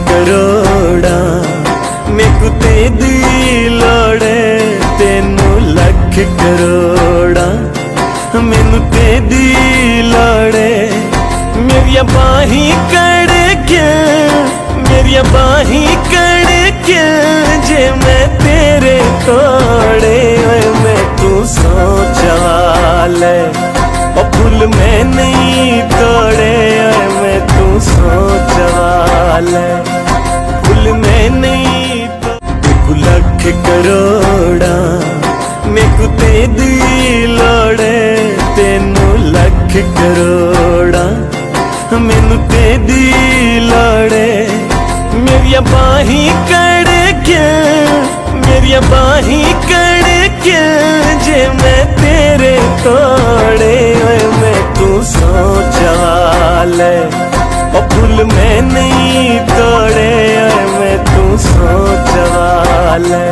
करोड़ा मेकू तेरी लोड़े तेनू लख करोड़ा मैनू तेरी लोड़े मेरिया बाही कड़ के मेरिया बाही कड़ के जे मैं तेरे कोड़े मैं तू सोचा ले ओ फूल मैं नहीं तोड़े मैं तू सोचा ले फूल मैं नहीं तो लख करोड़ा मेकू तेरी लोड़े तेनू लख करोड़ा मैनू तेरी लोड़े मेरिया बाही कड़ के मेरिया बाही कड़ के जे मैं तेरे कोड़े मैं तू सोचा ले ओ फूल मैं नहीं तोड़े मैं तू सोचा ले।